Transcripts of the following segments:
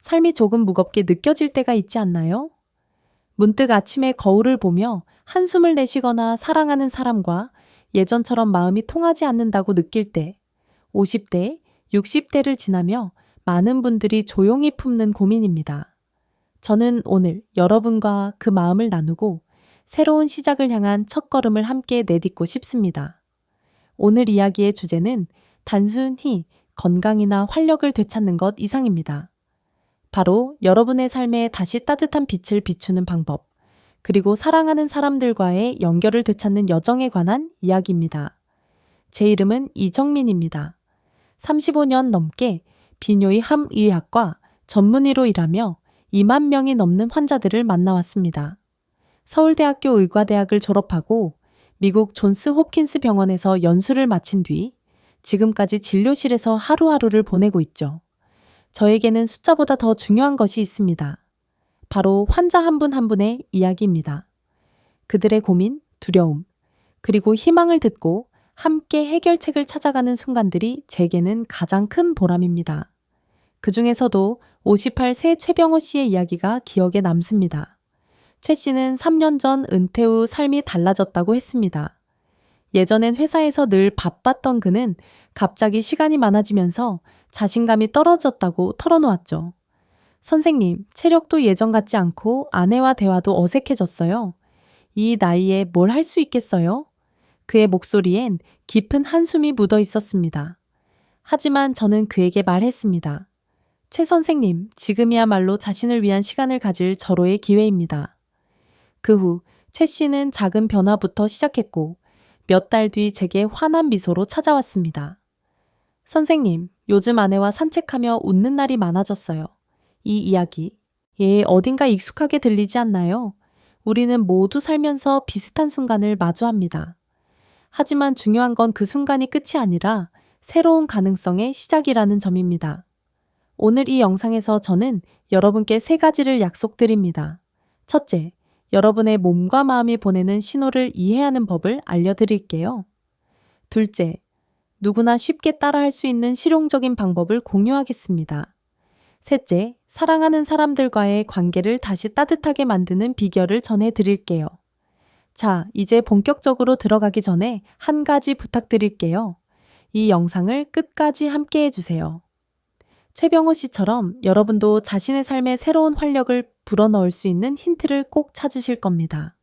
삶이 조금 무겁게 느껴질 때가 있지 않나요? 문득 아침에 거울을 보며 한숨을 내쉬거나 사랑하는 사람과 예전처럼 마음이 통하지 않는다고 느낄 때, 50대, 60대를 지나며 많은 분들이 조용히 품는 고민입니다. 저는 오늘 여러분과 그 마음을 나누고 새로운 시작을 향한 첫걸음을 함께 내딛고 싶습니다. 오늘 이야기의 주제는 단순히 건강이나 활력을 되찾는 것 이상입니다. 바로 여러분의 삶에 다시 따뜻한 빛을 비추는 방법, 그리고 사랑하는 사람들과의 연결을 되찾는 여정에 관한 이야기입니다. 제 이름은 이정민입니다. 35년 넘게 비뇨의 함의학과 전문의로 일하며 2만 명이 넘는 환자들을 만나왔습니다. 서울대학교 의과대학을 졸업하고 미국 존스 홉킨스 병원에서 연수를 마친 뒤 지금까지 진료실에서 하루하루를 보내고 있죠. 저에게는 숫자보다 더 중요한 것이 있습니다. 바로 환자 한 분 한 분의 이야기입니다. 그들의 고민, 두려움, 그리고 희망을 듣고 함께 해결책을 찾아가는 순간들이 제게는 가장 큰 보람입니다. 그 중에서도 58세 최병호 씨의 이야기가 기억에 남습니다. 최 씨는 3년 전 은퇴 후 삶이 달라졌다고 했습니다. 예전엔 회사에서 늘 바빴던 그는 갑자기 시간이 많아지면서 자신감이 떨어졌다고 털어놓았죠. 선생님, 체력도 예전 같지 않고 아내와 대화도 어색해졌어요. 이 나이에 뭘 할 수 있겠어요? 그의 목소리엔 깊은 한숨이 묻어 있었습니다. 하지만 저는 그에게 말했습니다. 최 선생님, 지금이야말로 자신을 위한 시간을 가질 절호의 기회입니다. 그 후 최 씨는 작은 변화부터 시작했고 몇 달 뒤 제게 환한 미소로 찾아왔습니다. 선생님, 요즘 아내와 산책하며 웃는 날이 많아졌어요. 이 이야기, 어딘가 익숙하게 들리지 않나요? 우리는 모두 살면서 비슷한 순간을 마주합니다. 하지만 중요한 건 그 순간이 끝이 아니라 새로운 가능성의 시작이라는 점입니다. 오늘 이 영상에서 저는 여러분께 3가지를 약속드립니다. 첫째, 여러분의 몸과 마음이 보내는 신호를 이해하는 법을 알려드릴게요. 둘째, 누구나 쉽게 따라할 수 있는 실용적인 방법을 공유하겠습니다. 셋째, 사랑하는 사람들과의 관계를 다시 따뜻하게 만드는 비결을 전해드릴게요. 자, 이제 본격적으로 들어가기 전에 한 가지 부탁드릴게요. 이 영상을 끝까지 함께 해주세요. 최병호 씨처럼 여러분도 자신의 삶에 새로운 활력을 불어넣을 수 있는 힌트를 꼭 찾으실 겁니다.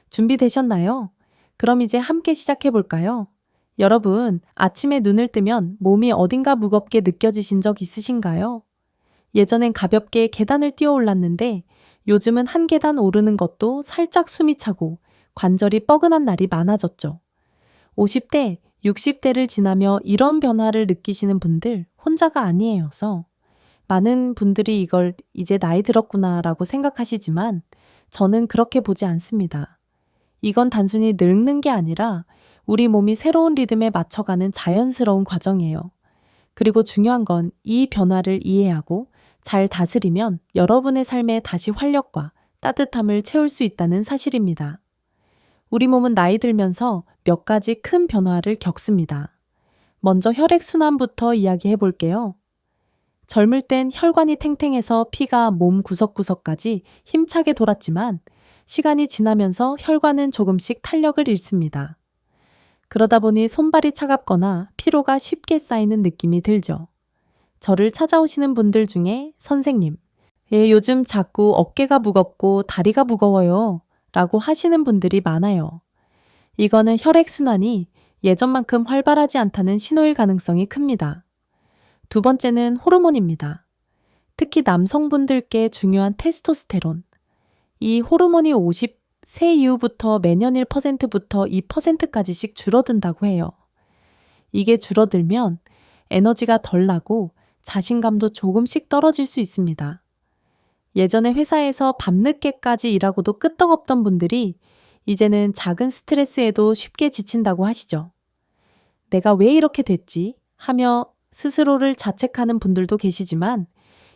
준비되셨나요? 그럼 이제 함께 시작해볼까요? 여러분, 아침에 눈을 뜨면 몸이 어딘가 무겁게 느껴지신 적 있으신가요? 예전엔 가볍게 계단을 뛰어 올랐는데 요즘은 한 계단 오르는 것도 살짝 숨이 차고 관절이 뻐근한 날이 많아졌죠. 50대, 60대를 지나며 이런 변화를 느끼시는 분들 혼자가 아니에요서 많은 분들이 이걸 이제 나이 들었구나 라고 생각하시지만 저는 그렇게 보지 않습니다. 이건 단순히 늙는 게 아니라 우리 몸이 새로운 리듬에 맞춰가는 자연스러운 과정이에요. 그리고 중요한 건 이 변화를 이해하고 잘 다스리면 여러분의 삶에 다시 활력과 따뜻함을 채울 수 있다는 사실입니다. 우리 몸은 나이 들면서 몇 가지 큰 변화를 겪습니다. 먼저 혈액순환부터 이야기해 볼게요. 젊을 땐 혈관이 탱탱해서 피가 몸 구석구석까지 힘차게 돌았지만 시간이 지나면서 혈관은 조금씩 탄력을 잃습니다. 그러다 보니 손발이 차갑거나 피로가 쉽게 쌓이는 느낌이 들죠. 저를 찾아오시는 분들 중에 선생님, 요즘 자꾸 어깨가 무겁고 다리가 무거워요 라고 하시는 분들이 많아요. 이거는 혈액순환이 예전만큼 활발하지 않다는 신호일 가능성이 큽니다. 두 번째는 호르몬입니다. 특히 남성분들께 중요한 테스토스테론. 이 호르몬이 50세 이후부터 매년 1%부터 2%까지씩 줄어든다고 해요. 이게 줄어들면 에너지가 덜 나고 자신감도 조금씩 떨어질 수 있습니다. 예전에 회사에서 밤늦게까지 일하고도 끄떡없던 분들이 이제는 작은 스트레스에도 쉽게 지친다고 하시죠. 내가 왜 이렇게 됐지? 하며 스스로를 자책하는 분들도 계시지만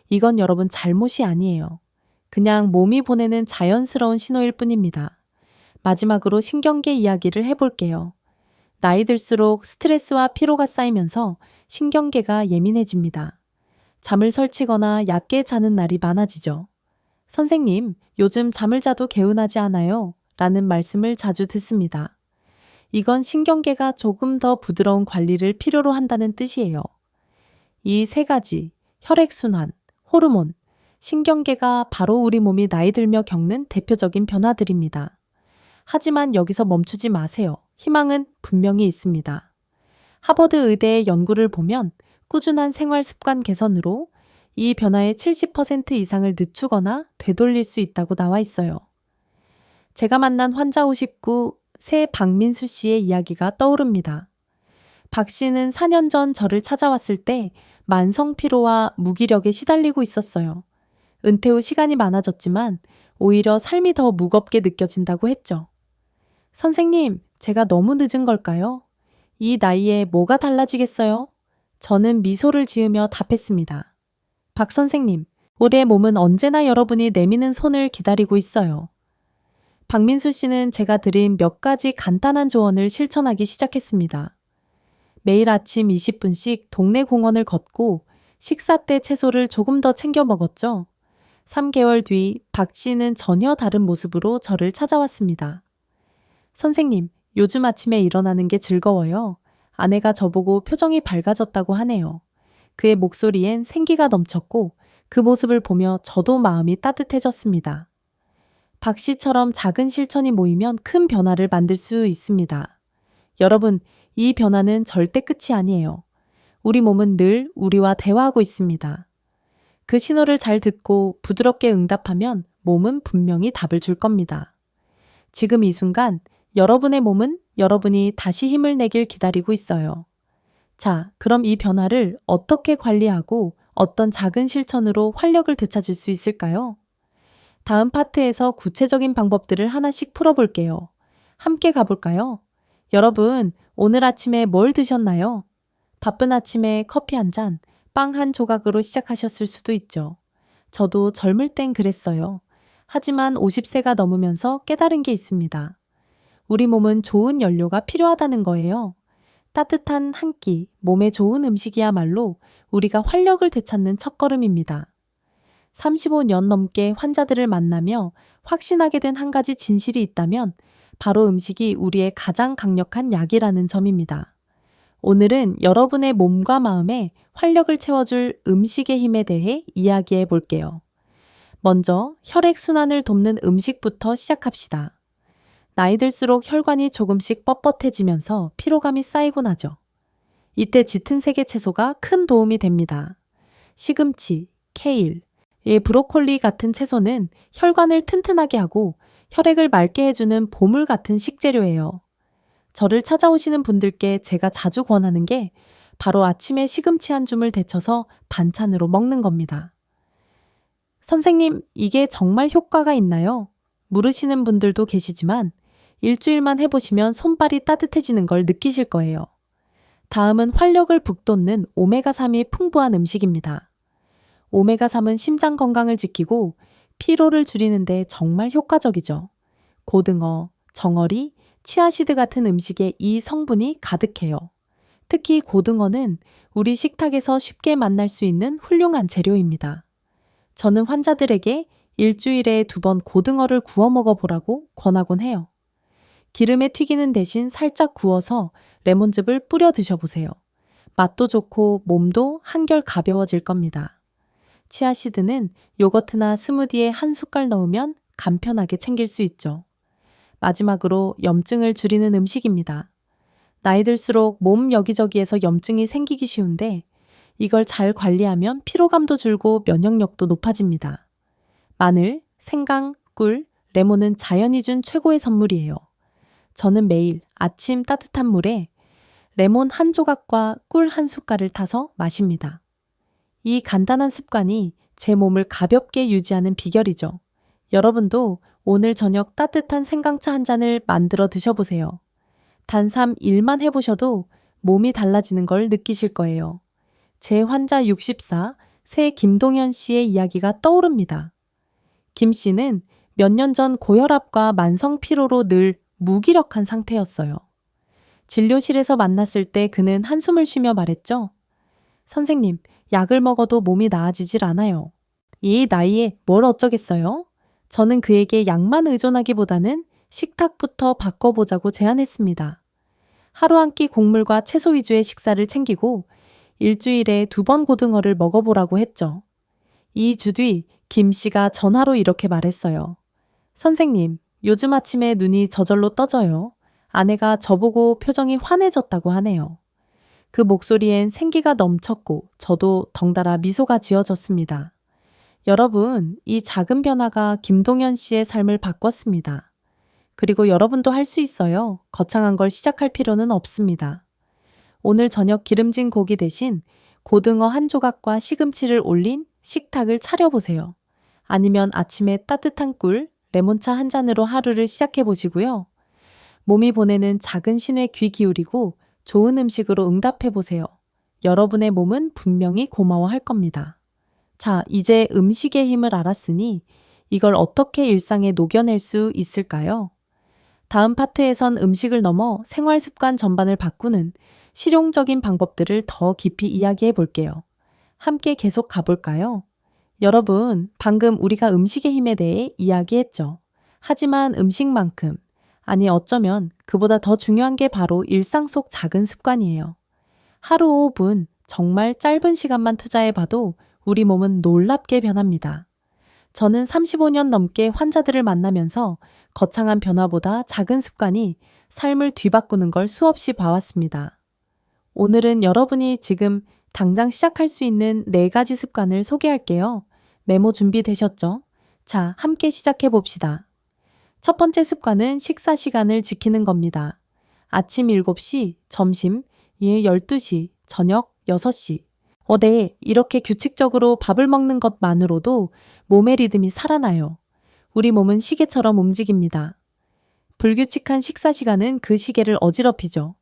이건 여러분 잘못이 아니에요. 그냥 몸이 보내는 자연스러운 신호일 뿐입니다. 마지막으로 신경계 이야기를 해볼게요. 나이 들수록 스트레스와 피로가 쌓이면서 신경계가 예민해집니다. 잠을 설치거나 얕게 자는 날이 많아지죠. 선생님, 요즘 잠을 자도 개운하지 않아요? 라는 말씀을 자주 듣습니다. 이건 신경계가 조금 더 부드러운 관리를 필요로 한다는 뜻이에요. 이 세 가지, 혈액순환, 호르몬, 신경계가 바로 우리 몸이 나이 들며 겪는 대표적인 변화들입니다. 하지만 여기서 멈추지 마세요. 희망은 분명히 있습니다. 하버드 의대의 연구를 보면 꾸준한 생활 습관 개선으로 이 변화의 70% 이상을 늦추거나 되돌릴 수 있다고 나와 있어요. 제가 만난 환자 59, 새 박민수 씨의 이야기가 떠오릅니다. 박 씨는 4년 전 저를 찾아왔을 때 만성 피로와 무기력에 시달리고 있었어요. 은퇴 후 시간이 많아졌지만 오히려 삶이 더 무겁게 느껴진다고 했죠. 선생님, 제가 너무 늦은 걸까요? 이 나이에 뭐가 달라지겠어요? 저는 미소를 지으며 답했습니다. 박 선생님, 우리의 몸은 언제나 여러분이 내미는 손을 기다리고 있어요. 박민수 씨는 제가 드린 몇 가지 간단한 조언을 실천하기 시작했습니다. 매일 아침 20분씩 동네 공원을 걷고 식사 때 채소를 조금 더 챙겨 먹었죠. 3개월 뒤 박 씨는 전혀 다른 모습으로 저를 찾아왔습니다. 선생님, 요즘 아침에 일어나는 게 즐거워요. 아내가 저보고 표정이 밝아졌다고 하네요. 그의 목소리엔 생기가 넘쳤고 그 모습을 보며 저도 마음이 따뜻해졌습니다. 박 씨처럼 작은 실천이 모이면 큰 변화를 만들 수 있습니다. 여러분, 이 변화는 절대 끝이 아니에요. 우리 몸은 늘 우리와 대화하고 있습니다. 그 신호를 잘 듣고 부드럽게 응답하면 몸은 분명히 답을 줄 겁니다. 지금 이 순간 여러분의 몸은 여러분이 다시 힘을 내길 기다리고 있어요. 자, 그럼 이 변화를 어떻게 관리하고 어떤 작은 실천으로 활력을 되찾을 수 있을까요? 다음 파트에서 구체적인 방법들을 하나씩 풀어볼게요. 함께 가볼까요? 여러분, 오늘 아침에 뭘 드셨나요? 바쁜 아침에 커피 한 잔, 빵 한 조각으로 시작하셨을 수도 있죠. 저도 젊을 땐 그랬어요. 하지만 50세가 넘으면서 깨달은 게 있습니다. 우리 몸은 좋은 연료가 필요하다는 거예요. 따뜻한 한 끼, 몸에 좋은 음식이야말로 우리가 활력을 되찾는 첫걸음입니다. 35년 넘게 환자들을 만나며 확신하게 된 한 가지 진실이 있다면 바로 음식이 우리의 가장 강력한 약이라는 점입니다. 오늘은 여러분의 몸과 마음에 활력을 채워줄 음식의 힘에 대해 이야기해 볼게요. 먼저 혈액순환을 돕는 음식부터 시작합시다. 나이 들수록 혈관이 조금씩 뻣뻣해지면서 피로감이 쌓이곤 하죠. 이때 짙은 색의 채소가 큰 도움이 됩니다. 시금치, 케일, 브로콜리 같은 채소는 혈관을 튼튼하게 하고 혈액을 맑게 해주는 보물 같은 식재료예요. 저를 찾아오시는 분들께 제가 자주 권하는 게 바로 아침에 시금치 한 줌을 데쳐서 반찬으로 먹는 겁니다. 선생님, 이게 정말 효과가 있나요? 물으시는 분들도 계시지만 일주일만 해보시면 손발이 따뜻해지는 걸 느끼실 거예요. 다음은 활력을 북돋는 오메가3이 풍부한 음식입니다. 오메가3은 심장 건강을 지키고 피로를 줄이는데 정말 효과적이죠. 고등어, 정어리, 치아시드 같은 음식에 이 성분이 가득해요. 특히 고등어는 우리 식탁에서 쉽게 만날 수 있는 훌륭한 재료입니다. 저는 환자들에게 일주일에 2번 고등어를 구워 먹어보라고 권하곤 해요. 기름에 튀기는 대신 살짝 구워서 레몬즙을 뿌려 드셔보세요. 맛도 좋고 몸도 한결 가벼워질 겁니다. 치아시드는 요거트나 스무디에 한 숟갈 넣으면 간편하게 챙길 수 있죠. 마지막으로 염증을 줄이는 음식입니다. 나이 들수록 몸 여기저기에서 염증이 생기기 쉬운데 이걸 잘 관리하면 피로감도 줄고 면역력도 높아집니다. 마늘, 생강, 꿀, 레몬은 자연이 준 최고의 선물이에요. 저는 매일 아침 따뜻한 물에 레몬 한 조각과 꿀 한 숟갈을 타서 마십니다. 이 간단한 습관이 제 몸을 가볍게 유지하는 비결이죠. 여러분도 오늘 저녁 따뜻한 생강차 한 잔을 만들어 드셔보세요. 단삼 1만 해보셔도 몸이 달라지는 걸 느끼실 거예요. 제 환자 64, 새 김동현 씨의 이야기가 떠오릅니다. 김 씨는 몇 년 전 고혈압과 만성 피로로 늘 무기력한 상태였어요. 진료실에서 만났을 때 그는 한숨을 쉬며 말했죠. 선생님, 약을 먹어도 몸이 나아지질 않아요. 이 나이에 뭘 어쩌겠어요? 저는 그에게 약만 의존하기보다는 식탁부터 바꿔보자고 제안했습니다. 하루 한 끼 곡물과 채소 위주의 식사를 챙기고 일주일에 2번 고등어를 먹어보라고 했죠. 2주 뒤 김 씨가 전화로 이렇게 말했어요. 선생님, 요즘 아침에 눈이 저절로 떠져요. 아내가 저보고 표정이 환해졌다고 하네요. 그 목소리엔 생기가 넘쳤고 저도 덩달아 미소가 지어졌습니다. 여러분, 이 작은 변화가 김동현 씨의 삶을 바꿨습니다. 그리고 여러분도 할 수 있어요. 거창한 걸 시작할 필요는 없습니다. 오늘 저녁 기름진 고기 대신 고등어 한 조각과 시금치를 올린 식탁을 차려보세요. 아니면 아침에 따뜻한 꿀, 레몬차 한 잔으로 하루를 시작해 보시고요. 몸이 보내는 작은 신호에 귀 기울이고 좋은 음식으로 응답해 보세요. 여러분의 몸은 분명히 고마워할 겁니다. 자, 이제 음식의 힘을 알았으니 이걸 어떻게 일상에 녹여낼 수 있을까요? 다음 파트에선 음식을 넘어 생활 습관 전반을 바꾸는 실용적인 방법들을 더 깊이 이야기해 볼게요. 함께 계속 가볼까요? 여러분, 방금 우리가 음식의 힘에 대해 이야기했죠. 하지만 음식만큼, 아니 어쩌면 그보다 더 중요한 게 바로 일상 속 작은 습관이에요. 하루 5분, 정말 짧은 시간만 투자해 봐도 우리 몸은 놀랍게 변합니다. 저는 35년 넘게 환자들을 만나면서 거창한 변화보다 작은 습관이 삶을 뒤바꾸는 걸 수없이 봐왔습니다. 오늘은 여러분이 지금 당장 시작할 수 있는 4가지 습관을 소개할게요. 메모 준비되셨죠? 자, 함께 시작해 봅시다. 첫 번째 습관은 식사 시간을 지키는 겁니다. 아침 7시, 점심 12시, 저녁 6시. 네, 이렇게 규칙적으로 밥을 먹는 것만으로도 몸의 리듬이 살아나요. 우리 몸은 시계처럼 움직입니다. 불규칙한 식사 시간은 그 시계를 어지럽히죠.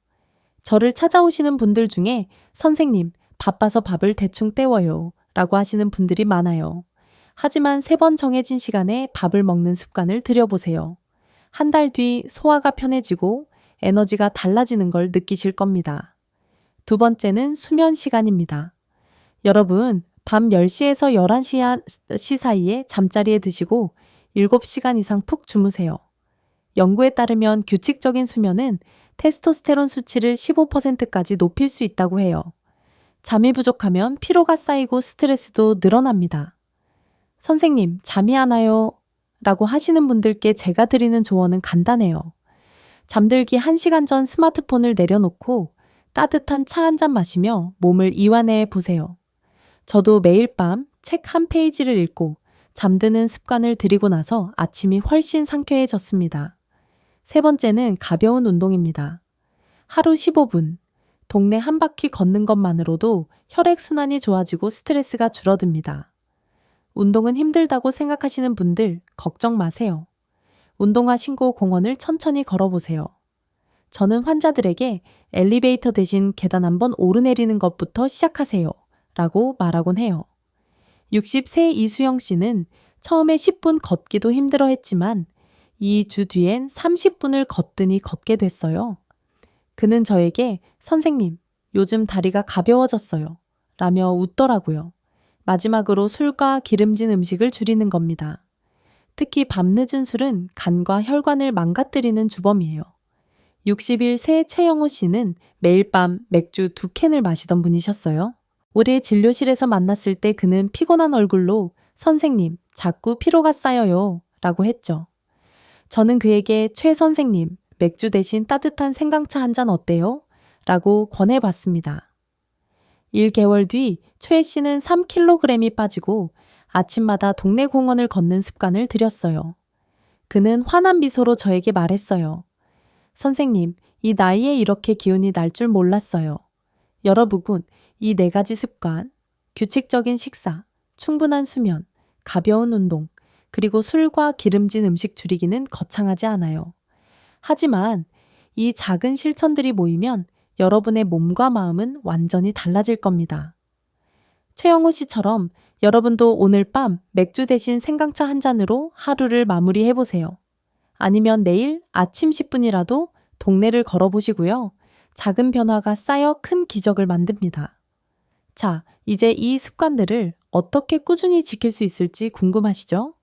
저를 찾아오시는 분들 중에 선생님, 바빠서 밥을 대충 때워요 라고 하시는 분들이 많아요. 하지만 3번 정해진 시간에 밥을 먹는 습관을 들여보세요. 한 달 뒤 소화가 편해지고 에너지가 달라지는 걸 느끼실 겁니다. 두 번째는 수면 시간입니다. 여러분, 밤 10시에서 11시 사이에 잠자리에 드시고 7시간 이상 푹 주무세요. 연구에 따르면 규칙적인 수면은 테스토스테론 수치를 15%까지 높일 수 있다고 해요. 잠이 부족하면 피로가 쌓이고 스트레스도 늘어납니다. 선생님, 잠이 안 와요 라고 하시는 분들께 제가 드리는 조언은 간단해요. 잠들기 1시간 전 스마트폰을 내려놓고 따뜻한 차 한 잔 마시며 몸을 이완해 보세요. 저도 매일 밤 책 한 페이지를 읽고 잠드는 습관을 들이고 나서 아침이 훨씬 상쾌해졌습니다. 세 번째는 가벼운 운동입니다. 하루 15분, 동네 한 바퀴 걷는 것만으로도 혈액순환이 좋아지고 스트레스가 줄어듭니다. 운동은 힘들다고 생각하시는 분들 걱정 마세요. 운동화 신고 공원을 천천히 걸어보세요. 저는 환자들에게 엘리베이터 대신 계단 한번 오르내리는 것부터 시작하세요 라고 말하곤 해요. 60세 이수영 씨는 처음에 10분 걷기도 힘들어 했지만 2주 뒤엔 30분을 걷더니 걷게 됐어요. 그는 저에게 선생님, 요즘 다리가 가벼워졌어요 라며 웃더라고요. 마지막으로 술과 기름진 음식을 줄이는 겁니다. 특히 밤늦은 술은 간과 혈관을 망가뜨리는 주범이에요. 61세 최영호 씨는 매일 밤 맥주 2캔을 마시던 분이셨어요. 올해 진료실에서 만났을 때 그는 피곤한 얼굴로 선생님, 자꾸 피로가 쌓여요 라고 했죠. 저는 그에게 최 선생님, 맥주 대신 따뜻한 생강차 한 잔 어때요? 라고 권해봤습니다. 1개월 뒤 최 씨는 3kg이 빠지고 아침마다 동네 공원을 걷는 습관을 들였어요. 그는 환한 미소로 저에게 말했어요. 선생님, 이 나이에 이렇게 기운이 날 줄 몰랐어요. 여러분, 이 4가지 습관, 규칙적인 식사, 충분한 수면, 가벼운 운동, 그리고 술과 기름진 음식 줄이기는 거창하지 않아요. 하지만 이 작은 실천들이 모이면 여러분의 몸과 마음은 완전히 달라질 겁니다. 최영호 씨처럼 여러분도 오늘 밤 맥주 대신 생강차 한 잔으로 하루를 마무리해보세요. 아니면 내일 아침 10분이라도 동네를 걸어보시고요. 작은 변화가 쌓여 큰 기적을 만듭니다. 자, 이제 이 습관들을 어떻게 꾸준히 지킬 수 있을지 궁금하시죠?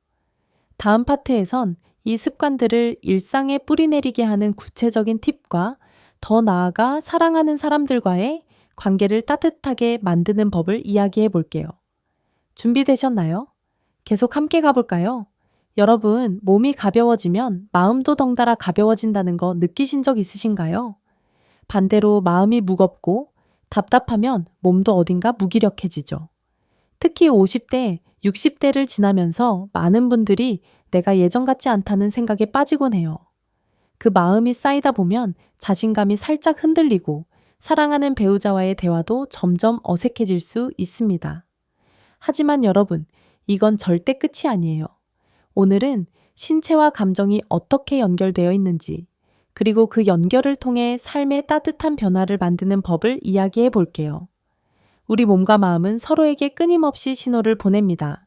다음 파트에선 이 습관들을 일상에 뿌리내리게 하는 구체적인 팁과 더 나아가 사랑하는 사람들과의 관계를 따뜻하게 만드는 법을 이야기해 볼게요. 준비되셨나요? 계속 함께 가볼까요? 여러분, 몸이 가벼워지면 마음도 덩달아 가벼워진다는 거 느끼신 적 있으신가요? 반대로 마음이 무겁고 답답하면 몸도 어딘가 무기력해지죠. 특히 50대, 60대를 지나면서 많은 분들이 내가 예전 같지 않다는 생각에 빠지곤 해요. 그 마음이 쌓이다 보면 자신감이 살짝 흔들리고 사랑하는 배우자와의 대화도 점점 어색해질 수 있습니다. 하지만 여러분, 이건 절대 끝이 아니에요. 오늘은 신체와 감정이 어떻게 연결되어 있는지, 그리고 그 연결을 통해 삶의 따뜻한 변화를 만드는 법을 이야기해 볼게요. 우리 몸과 마음은 서로에게 끊임없이 신호를 보냅니다.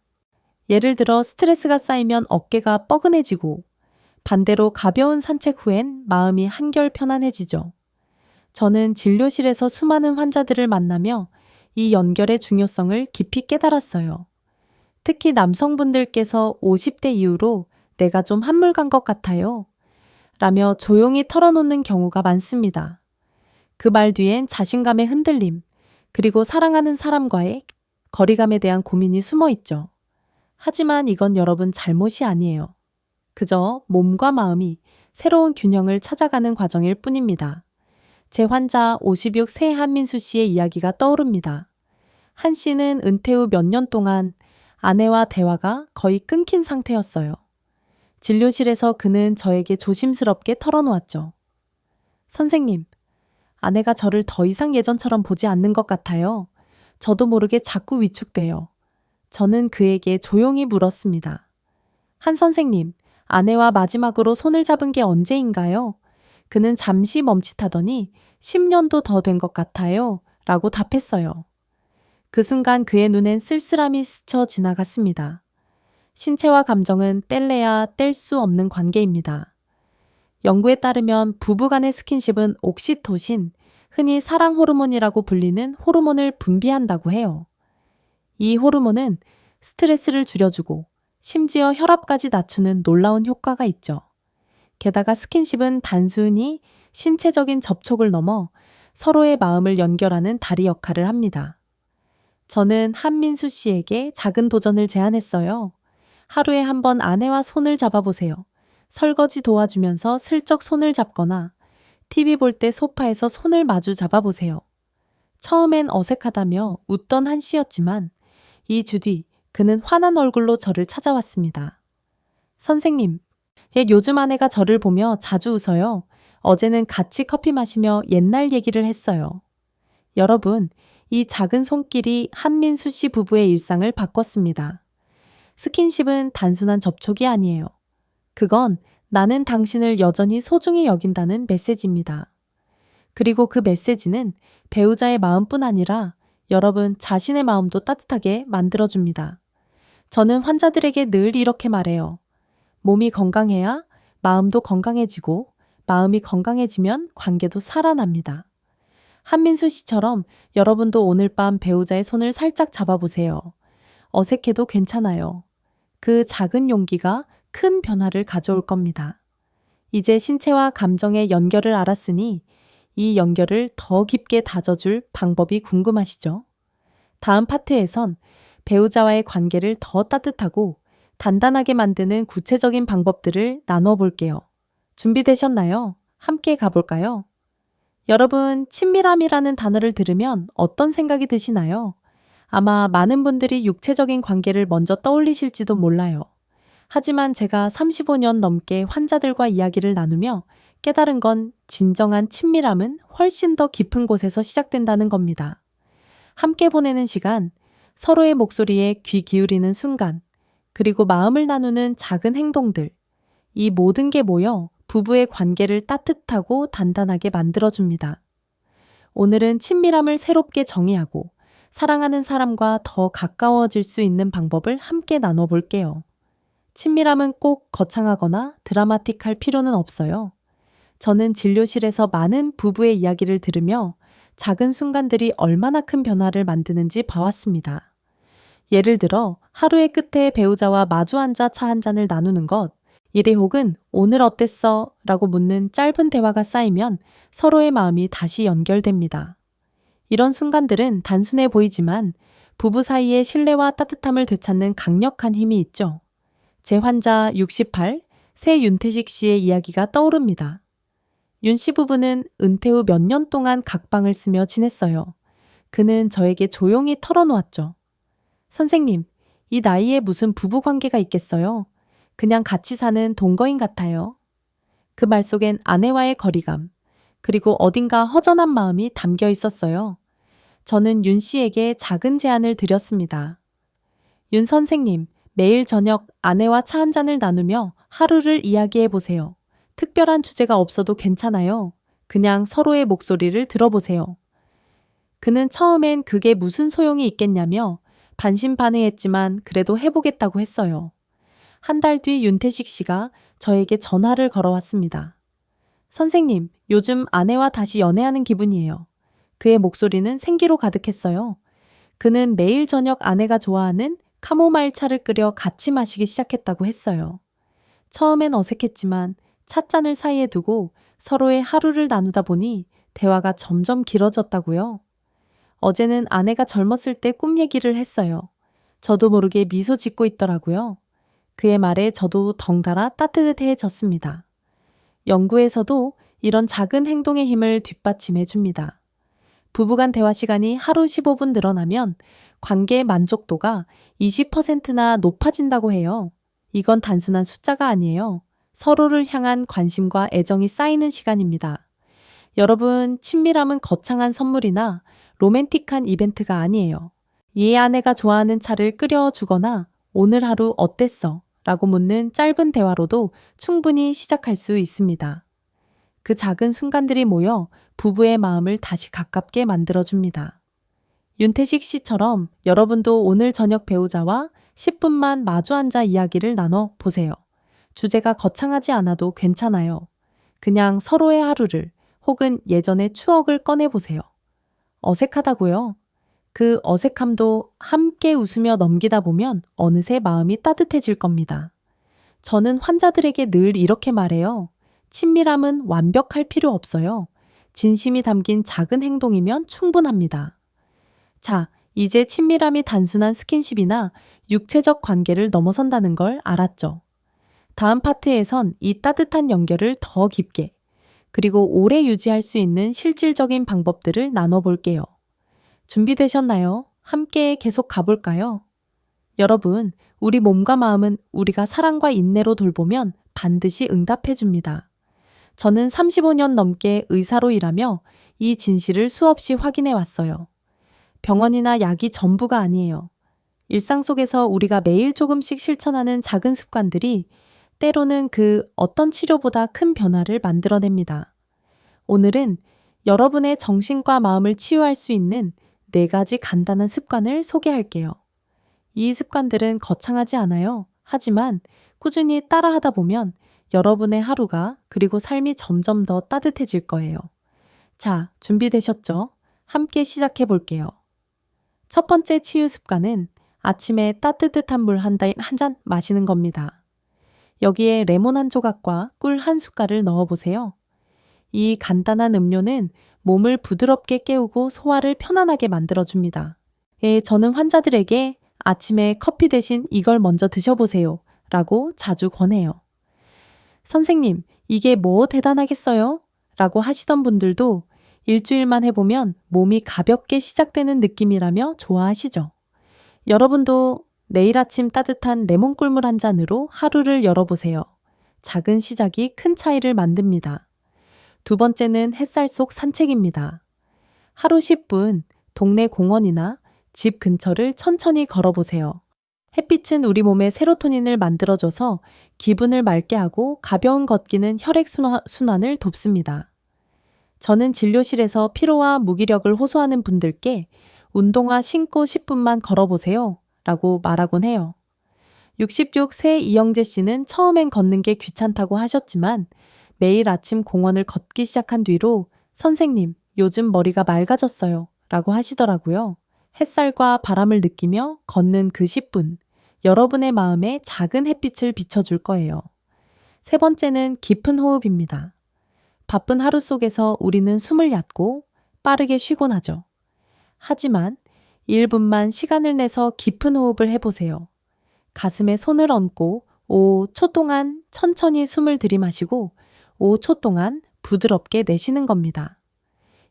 예를 들어 스트레스가 쌓이면 어깨가 뻐근해지고 반대로 가벼운 산책 후엔 마음이 한결 편안해지죠. 저는 진료실에서 수많은 환자들을 만나며 이 연결의 중요성을 깊이 깨달았어요. 특히 남성분들께서 50대 이후로 내가 좀 한물 간 것 같아요. 라며 조용히 털어놓는 경우가 많습니다. 그 말 뒤엔 자신감의 흔들림, 그리고 사랑하는 사람과의 거리감에 대한 고민이 숨어 있죠. 하지만 이건 여러분 잘못이 아니에요. 그저 몸과 마음이 새로운 균형을 찾아가는 과정일 뿐입니다. 제 환자 56세 한민수 씨의 이야기가 떠오릅니다. 한 씨는 은퇴 후 몇 년 동안 아내와 대화가 거의 끊긴 상태였어요. 진료실에서 그는 저에게 조심스럽게 털어놓았죠. 선생님, 아내가 저를 더 이상 예전처럼 보지 않는 것 같아요. 저도 모르게 자꾸 위축돼요. 저는 그에게 조용히 물었습니다. 한 선생님, 아내와 마지막으로 손을 잡은 게 언제인가요? 그는 잠시 멈칫하더니 10년도 더 된 것 같아요. 라고 답했어요. 그 순간 그의 눈엔 쓸쓸함이 스쳐 지나갔습니다. 신체와 감정은 뗄래야 뗄 수 없는 관계입니다. 연구에 따르면 부부간의 스킨십은 옥시토신, 흔히 사랑 호르몬이라고 불리는 호르몬을 분비한다고 해요. 이 호르몬은 스트레스를 줄여주고 심지어 혈압까지 낮추는 놀라운 효과가 있죠. 게다가 스킨십은 단순히 신체적인 접촉을 넘어 서로의 마음을 연결하는 다리 역할을 합니다. 저는 한민수 씨에게 작은 도전을 제안했어요. 하루에 한 번 아내와 손을 잡아보세요. 설거지 도와주면서 슬쩍 손을 잡거나 TV 볼 때 소파에서 손을 마주 잡아보세요. 처음엔 어색하다며 웃던 한 씨였지만 2주 뒤 그는 환한 얼굴로 저를 찾아왔습니다. 선생님, 요즘 아내가 저를 보며 자주 웃어요. 어제는 같이 커피 마시며 옛날 얘기를 했어요. 여러분, 이 작은 손길이 한민수 씨 부부의 일상을 바꿨습니다. 스킨십은 단순한 접촉이 아니에요. 그건 나는 당신을 여전히 소중히 여긴다는 메시지입니다. 그리고 그 메시지는 배우자의 마음뿐 아니라 여러분 자신의 마음도 따뜻하게 만들어줍니다. 저는 환자들에게 늘 이렇게 말해요. 몸이 건강해야 마음도 건강해지고 마음이 건강해지면 관계도 살아납니다. 한민수 씨처럼 여러분도 오늘 밤 배우자의 손을 살짝 잡아보세요. 어색해도 괜찮아요. 그 작은 용기가 큰 변화를 가져올 겁니다. 이제 신체와 감정의 연결을 알았으니 이 연결을 더 깊게 다져줄 방법이 궁금하시죠? 다음 파트에선 배우자와의 관계를 더 따뜻하고 단단하게 만드는 구체적인 방법들을 나눠 볼게요. 준비되셨나요? 함께 가볼까요? 여러분, 친밀함이라는 단어를 들으면 어떤 생각이 드시나요? 아마 많은 분들이 육체적인 관계를 먼저 떠올리실지도 몰라요. 하지만 제가 35년 넘게 환자들과 이야기를 나누며 깨달은 건 진정한 친밀함은 훨씬 더 깊은 곳에서 시작된다는 겁니다. 함께 보내는 시간, 서로의 목소리에 귀 기울이는 순간, 그리고 마음을 나누는 작은 행동들, 이 모든 게 모여 부부의 관계를 따뜻하고 단단하게 만들어줍니다. 오늘은 친밀함을 새롭게 정의하고 사랑하는 사람과 더 가까워질 수 있는 방법을 함께 나눠볼게요. 친밀함은 꼭 거창하거나 드라마틱할 필요는 없어요. 저는 진료실에서 많은 부부의 이야기를 들으며 작은 순간들이 얼마나 큰 변화를 만드는지 봐왔습니다. 예를 들어 하루의 끝에 배우자와 마주 앉아 차 한 잔을 나누는 것, 일에 혹은 오늘 어땠어? 라고 묻는 짧은 대화가 쌓이면 서로의 마음이 다시 연결됩니다. 이런 순간들은 단순해 보이지만 부부 사이의 신뢰와 따뜻함을 되찾는 강력한 힘이 있죠. 제 환자 68, 새 윤태식 씨의 이야기가 떠오릅니다. 윤 씨 부부는 은퇴 후 몇 년 동안 각방을 쓰며 지냈어요. 그는 저에게 조용히 털어놓았죠. 선생님, 이 나이에 무슨 부부 관계가 있겠어요? 그냥 같이 사는 동거인 같아요. 그 말 속엔 아내와의 거리감, 그리고 어딘가 허전한 마음이 담겨 있었어요. 저는 윤 씨에게 작은 제안을 드렸습니다. 윤 선생님, 매일 저녁 아내와 차 한 잔을 나누며 하루를 이야기해 보세요. 특별한 주제가 없어도 괜찮아요. 그냥 서로의 목소리를 들어보세요. 그는 처음엔 그게 무슨 소용이 있겠냐며 반신반의했지만 그래도 해보겠다고 했어요. 한 달 뒤 윤태식 씨가 저에게 전화를 걸어왔습니다. 선생님, 요즘 아내와 다시 연애하는 기분이에요. 그의 목소리는 생기로 가득했어요. 그는 매일 저녁 아내가 좋아하는 카모마일 차를 끓여 같이 마시기 시작했다고 했어요. 처음엔 어색했지만 찻잔을 사이에 두고 서로의 하루를 나누다 보니 대화가 점점 길어졌다고요. 어제는 아내가 젊었을 때 꿈 얘기를 했어요. 저도 모르게 미소 짓고 있더라고요. 그의 말에 저도 덩달아 따뜻해졌습니다. 연구에서도 이런 작은 행동의 힘을 뒷받침해 줍니다. 부부간 대화 시간이 하루 15분 늘어나면 관계의 만족도가 20%나 높아진다고 해요. 이건 단순한 숫자가 아니에요. 서로를 향한 관심과 애정이 쌓이는 시간입니다. 여러분, 친밀함은 거창한 선물이나 로맨틱한 이벤트가 아니에요. 이 아내가 좋아하는 차를 끓여주거나 오늘 하루 어땠어? 라고 묻는 짧은 대화로도 충분히 시작할 수 있습니다. 그 작은 순간들이 모여 부부의 마음을 다시 가깝게 만들어줍니다. 윤태식 씨처럼 여러분도 오늘 저녁 배우자와 10분만 마주 앉아 이야기를 나눠 보세요. 주제가 거창하지 않아도 괜찮아요. 그냥 서로의 하루를 혹은 예전의 추억을 꺼내보세요. 어색하다고요? 그 어색함도 함께 웃으며 넘기다 보면 어느새 마음이 따뜻해질 겁니다. 저는 환자들에게 늘 이렇게 말해요. 친밀함은 완벽할 필요 없어요. 진심이 담긴 작은 행동이면 충분합니다. 자, 이제 친밀함이 단순한 스킨십이나 육체적 관계를 넘어선다는 걸 알았죠. 다음 파트에선 이 따뜻한 연결을 더 깊게, 그리고 오래 유지할 수 있는 실질적인 방법들을 나눠볼게요. 준비되셨나요? 함께 계속 가볼까요? 여러분, 우리 몸과 마음은 우리가 사랑과 인내로 돌보면 반드시 응답해줍니다. 저는 35년 넘게 의사로 일하며 이 진실을 수없이 확인해 왔어요. 병원이나 약이 전부가 아니에요. 일상 속에서 우리가 매일 조금씩 실천하는 작은 습관들이 때로는 그 어떤 치료보다 큰 변화를 만들어냅니다. 오늘은 여러분의 정신과 마음을 치유할 수 있는 4가지 간단한 습관을 소개할게요. 이 습관들은 거창하지 않아요. 하지만 꾸준히 따라하다 보면 여러분의 하루가 그리고 삶이 점점 더 따뜻해질 거예요. 자, 준비되셨죠? 함께 시작해 볼게요. 첫 번째 치유 습관은 아침에 따뜻한 물 한 잔 마시는 겁니다. 여기에 레몬 한 조각과 꿀 한 숟갈을 넣어보세요. 이 간단한 음료는 몸을 부드럽게 깨우고 소화를 편안하게 만들어줍니다. 저는 환자들에게 아침에 커피 대신 이걸 먼저 드셔보세요 라고 자주 권해요. 선생님, 이게 뭐 대단하겠어요? 라고 하시던 분들도 일주일만 해보면 몸이 가볍게 시작되는 느낌이라며 좋아하시죠. 여러분도 내일 아침 따뜻한 레몬 꿀물 한 잔으로 하루를 열어보세요. 작은 시작이 큰 차이를 만듭니다. 두 번째는 햇살 속 산책입니다. 하루 10분 동네 공원이나 집 근처를 천천히 걸어보세요. 햇빛은 우리 몸에 세로토닌을 만들어줘서 기분을 맑게 하고 가벼운 걷기는 혈액순환을 돕습니다. 저는 진료실에서 피로와 무기력을 호소하는 분들께 운동화 신고 10분만 걸어보세요 라고 말하곤 해요. 66 새 이영재 씨는 처음엔 걷는 게 귀찮다고 하셨지만 매일 아침 공원을 걷기 시작한 뒤로 선생님, 요즘 머리가 맑아졌어요. 라고 하시더라고요. 햇살과 바람을 느끼며 걷는 그 10분, 여러분의 마음에 작은 햇빛을 비춰줄 거예요. 세 번째는 깊은 호흡입니다. 바쁜 하루 속에서 우리는 숨을 얕고 빠르게 쉬곤 하죠. 하지만 1분만 시간을 내서 깊은 호흡을 해보세요. 가슴에 손을 얹고 5초 동안 천천히 숨을 들이마시고 5초 동안 부드럽게 내쉬는 겁니다.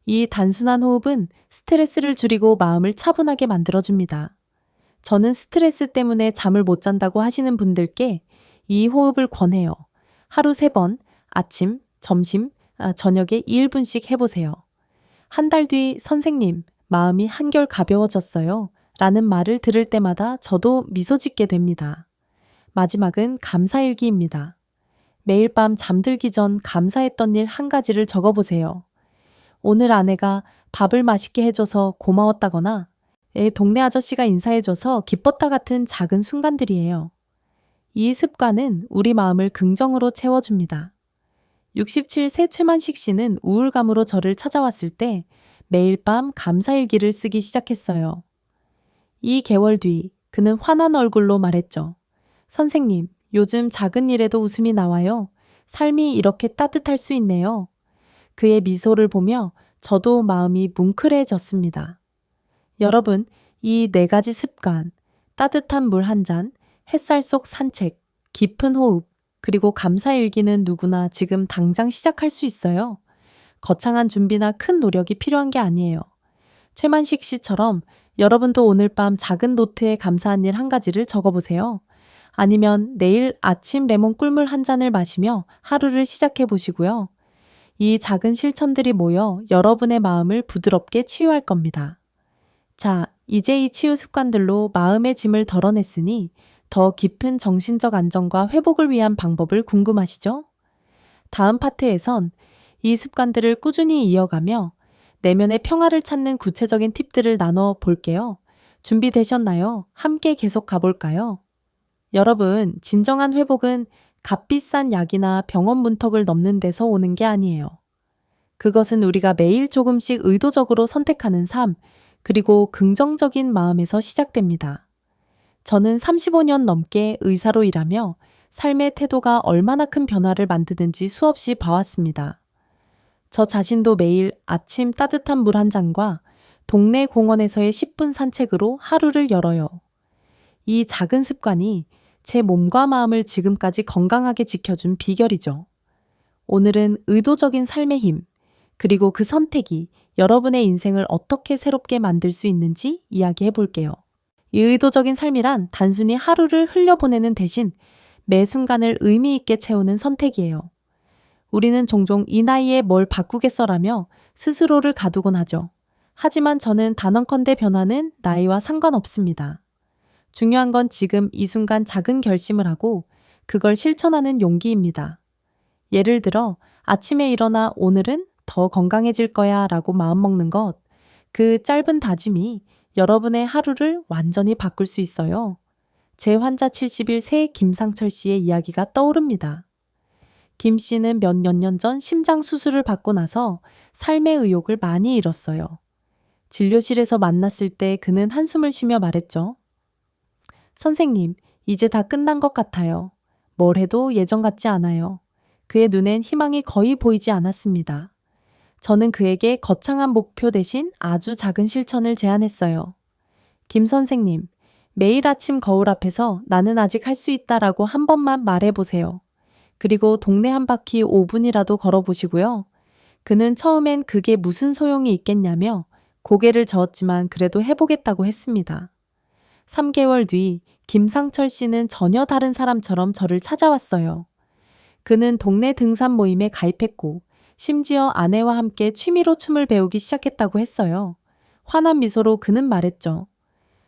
이 단순한 호흡은 스트레스를 줄이고 마음을 차분하게 만들어줍니다. 저는 스트레스 때문에 잠을 못 잔다고 하시는 분들께 이 호흡을 권해요. 하루 3번, 아침, 점심, 저녁에 1분씩 해보세요. 한 달 뒤 선생님, 마음이 한결 가벼워졌어요. 라는 말을 들을 때마다 저도 미소 짓게 됩니다. 마지막은 감사일기입니다. 매일 밤 잠들기 전 감사했던 일 한 가지를 적어보세요. 오늘 아내가 밥을 맛있게 해줘서 고마웠다거나 동네 아저씨가 인사해줘서 기뻤다 같은 작은 순간들이에요. 이 습관은 우리 마음을 긍정으로 채워줍니다. 67세 최만식 씨는 우울감으로 저를 찾아왔을 때 매일 밤 감사일기를 쓰기 시작했어요. 2개월 뒤 그는 환한 얼굴로 말했죠. 선생님, 요즘 작은 일에도 웃음이 나와요. 삶이 이렇게 따뜻할 수 있네요. 그의 미소를 보며 저도 마음이 뭉클해졌습니다. 여러분, 이 4가지 습관, 따뜻한 물 한 잔, 햇살 속 산책, 깊은 호흡, 그리고 감사일기는 누구나 지금 당장 시작할 수 있어요. 거창한 준비나 큰 노력이 필요한 게 아니에요. 최만식 씨처럼 여러분도 오늘 밤 작은 노트에 감사한 일 한 가지를 적어보세요. 아니면 내일 아침 레몬 꿀물 한 잔을 마시며 하루를 시작해 보시고요. 이 작은 실천들이 모여 여러분의 마음을 부드럽게 치유할 겁니다. 자, 이제 이 치유 습관들로 마음의 짐을 덜어냈으니 더 깊은 정신적 안정과 회복을 위한 방법을 궁금하시죠? 다음 파트에선 이 습관들을 꾸준히 이어가며 내면의 평화를 찾는 구체적인 팁들을 나눠 볼게요. 준비되셨나요? 함께 계속 가볼까요? 여러분, 진정한 회복은 값비싼 약이나 병원 문턱을 넘는 데서 오는 게 아니에요. 그것은 우리가 매일 조금씩 의도적으로 선택하는 삶, 그리고 긍정적인 마음에서 시작됩니다. 저는 35년 넘게 의사로 일하며 삶의 태도가 얼마나 큰 변화를 만드는지 수없이 봐왔습니다. 저 자신도 매일 아침 따뜻한 물 한 잔과 동네 공원에서의 10분 산책으로 하루를 열어요. 이 작은 습관이 제 몸과 마음을 지금까지 건강하게 지켜준 비결이죠. 오늘은 의도적인 삶의 힘, 그리고 그 선택이 여러분의 인생을 어떻게 새롭게 만들 수 있는지 이야기해 볼게요. 이 의도적인 삶이란 단순히 하루를 흘려보내는 대신 매 순간을 의미 있게 채우는 선택이에요. 우리는 종종 이 나이에 뭘 바꾸겠어라며 스스로를 가두곤 하죠. 하지만 저는 단언컨대 변화는 나이와 상관없습니다. 중요한 건 지금 이 순간 작은 결심을 하고 그걸 실천하는 용기입니다. 예를 들어 아침에 일어나 오늘은 더 건강해질 거야 라고 마음먹는 것, 그 짧은 다짐이 여러분의 하루를 완전히 바꿀 수 있어요. 제 환자 71세 김상철 씨의 이야기가 떠오릅니다. 김 씨는 몇 년 전 심장 수술을 받고 나서 삶의 의욕을 많이 잃었어요. 진료실에서 만났을 때 그는 한숨을 쉬며 말했죠. 선생님, 이제 다 끝난 것 같아요. 뭘 해도 예전 같지 않아요. 그의 눈엔 희망이 거의 보이지 않았습니다. 저는 그에게 거창한 목표 대신 아주 작은 실천을 제안했어요. 김 선생님, 매일 아침 거울 앞에서 나는 아직 할 수 있다라고 한 번만 말해보세요. 그리고 동네 한 바퀴 5분이라도 걸어보시고요. 그는 처음엔 그게 무슨 소용이 있겠냐며 고개를 저었지만 그래도 해보겠다고 했습니다. 3개월 뒤 김상철 씨는 전혀 다른 사람처럼 저를 찾아왔어요. 그는 동네 등산 모임에 가입했고 심지어 아내와 함께 취미로 춤을 배우기 시작했다고 했어요. 환한 미소로 그는 말했죠.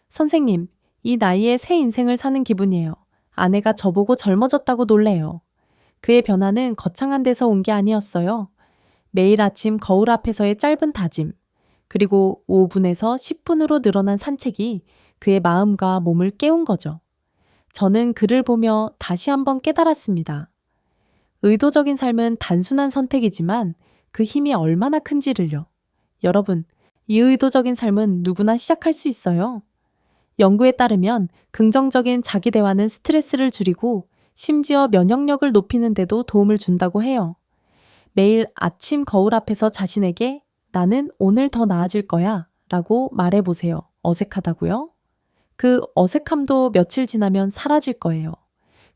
선생님, 이 나이에 새 인생을 사는 기분이에요. 아내가 저보고 젊어졌다고 놀래요. 그의 변화는 거창한 데서 온 게 아니었어요. 매일 아침 거울 앞에서의 짧은 다짐, 그리고 5분에서 10분으로 늘어난 산책이 그의 마음과 몸을 깨운 거죠. 저는 그를 보며 다시 한번 깨달았습니다. 의도적인 삶은 단순한 선택이지만 그 힘이 얼마나 큰지를요. 여러분, 이 의도적인 삶은 누구나 시작할 수 있어요. 연구에 따르면 긍정적인 자기 대화는 스트레스를 줄이고 심지어 면역력을 높이는 데도 도움을 준다고 해요. 매일 아침 거울 앞에서 자신에게 나는 오늘 더 나아질 거야 라고 말해보세요. 어색하다고요? 그 어색함도 며칠 지나면 사라질 거예요.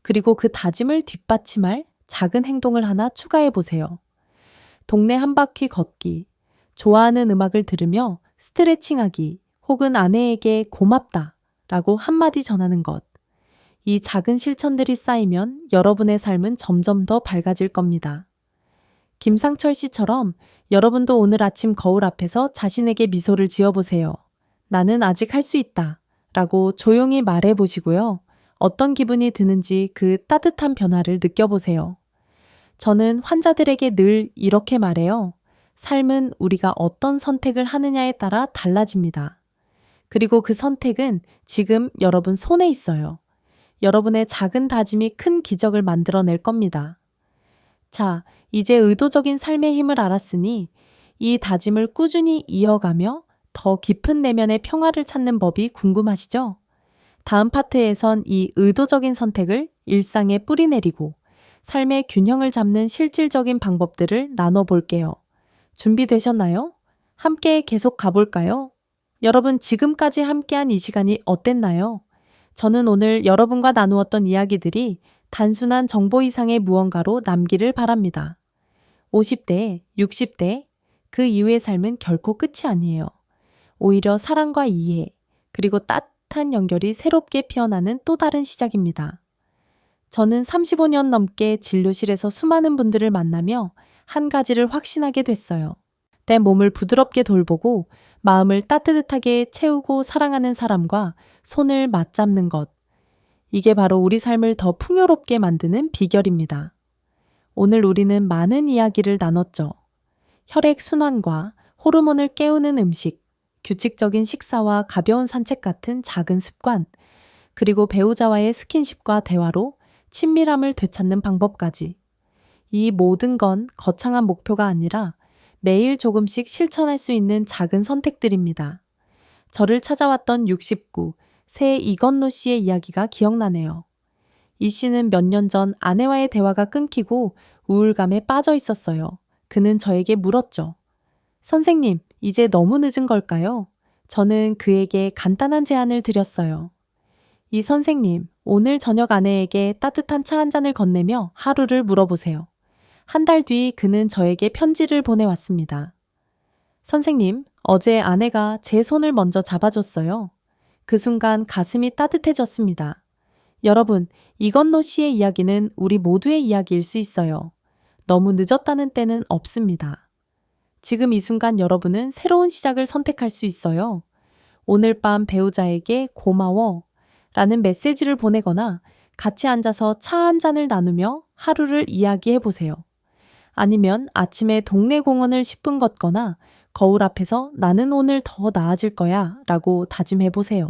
그리고 그 다짐을 뒷받침할 작은 행동을 하나 추가해 보세요. 동네 한 바퀴 걷기, 좋아하는 음악을 들으며 스트레칭하기, 혹은 아내에게 고맙다 라고 한마디 전하는 것. 이 작은 실천들이 쌓이면 여러분의 삶은 점점 더 밝아질 겁니다. 김상철 씨처럼 여러분도 오늘 아침 거울 앞에서 자신에게 미소를 지어보세요. 나는 아직 할 수 있다 라고 조용히 말해보시고요. 어떤 기분이 드는지 그 따뜻한 변화를 느껴보세요. 저는 환자들에게 늘 이렇게 말해요. 삶은 우리가 어떤 선택을 하느냐에 따라 달라집니다. 그리고 그 선택은 지금 여러분 손에 있어요. 여러분의 작은 다짐이 큰 기적을 만들어낼 겁니다. 자, 이제 의도적인 삶의 힘을 알았으니 이 다짐을 꾸준히 이어가며 더 깊은 내면의 평화를 찾는 법이 궁금하시죠? 다음 파트에선 이 의도적인 선택을 일상에 뿌리내리고 삶의 균형을 잡는 실질적인 방법들을 나눠볼게요. 준비되셨나요? 함께 계속 가볼까요? 여러분, 지금까지 함께한 이 시간이 어땠나요? 저는 오늘 여러분과 나누었던 이야기들이 단순한 정보 이상의 무언가로 남기를 바랍니다. 50대, 60대, 그 이후의 삶은 결코 끝이 아니에요. 오히려 사랑과 이해, 그리고 따뜻한 연결이 새롭게 피어나는 또 다른 시작입니다. 저는 35년 넘게 진료실에서 수많은 분들을 만나며 한 가지를 확신하게 됐어요. 내 몸을 부드럽게 돌보고 마음을 따뜻하게 채우고 사랑하는 사람과 손을 맞잡는 것. 이게 바로 우리 삶을 더 풍요롭게 만드는 비결입니다. 오늘 우리는 많은 이야기를 나눴죠. 혈액순환과 호르몬을 깨우는 음식, 규칙적인 식사와 가벼운 산책 같은 작은 습관, 그리고 배우자와의 스킨십과 대화로 친밀함을 되찾는 방법까지. 이 모든 건 거창한 목표가 아니라 매일 조금씩 실천할 수 있는 작은 선택들입니다. 저를 찾아왔던 69, 새 이건노 씨의 이야기가 기억나네요. 이 씨는 몇 년 전 아내와의 대화가 끊기고 우울감에 빠져 있었어요. 그는 저에게 물었죠. 선생님, 이제 너무 늦은 걸까요? 저는 그에게 간단한 제안을 드렸어요. 이 선생님, 오늘 저녁 아내에게 따뜻한 차 한 잔을 건네며 하루를 물어보세요. 한 달 뒤 그는 저에게 편지를 보내왔습니다. 선생님, 어제 아내가 제 손을 먼저 잡아줬어요. 그 순간 가슴이 따뜻해졌습니다. 여러분, 이건노 씨의 이야기는 우리 모두의 이야기일 수 있어요. 너무 늦었다는 때는 없습니다. 지금 이 순간 여러분은 새로운 시작을 선택할 수 있어요. 오늘 밤 배우자에게 고마워 라는 메시지를 보내거나 같이 앉아서 차 한 잔을 나누며 하루를 이야기해 보세요. 아니면 아침에 동네 공원을 10분 걷거나 거울 앞에서 나는 오늘 더 나아질 거야 라고 다짐해 보세요.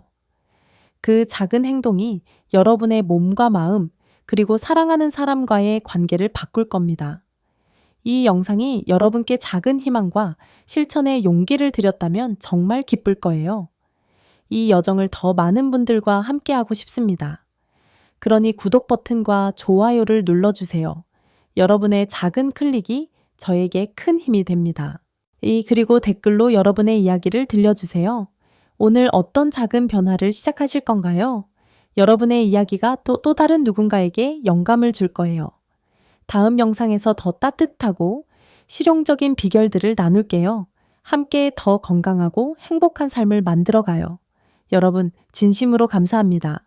그 작은 행동이 여러분의 몸과 마음, 그리고 사랑하는 사람과의 관계를 바꿀 겁니다. 이 영상이 여러분께 작은 희망과 실천의 용기를 드렸다면 정말 기쁠 거예요. 이 여정을 더 많은 분들과 함께하고 싶습니다. 그러니 구독 버튼과 좋아요를 눌러주세요. 여러분의 작은 클릭이 저에게 큰 힘이 됩니다. 그리고 댓글로 여러분의 이야기를 들려주세요. 오늘 어떤 작은 변화를 시작하실 건가요? 여러분의 이야기가 또 다른 누군가에게 영감을 줄 거예요. 다음 영상에서 더 따뜻하고 실용적인 비결들을 나눌게요. 함께 더 건강하고 행복한 삶을 만들어가요. 여러분, 진심으로 감사합니다.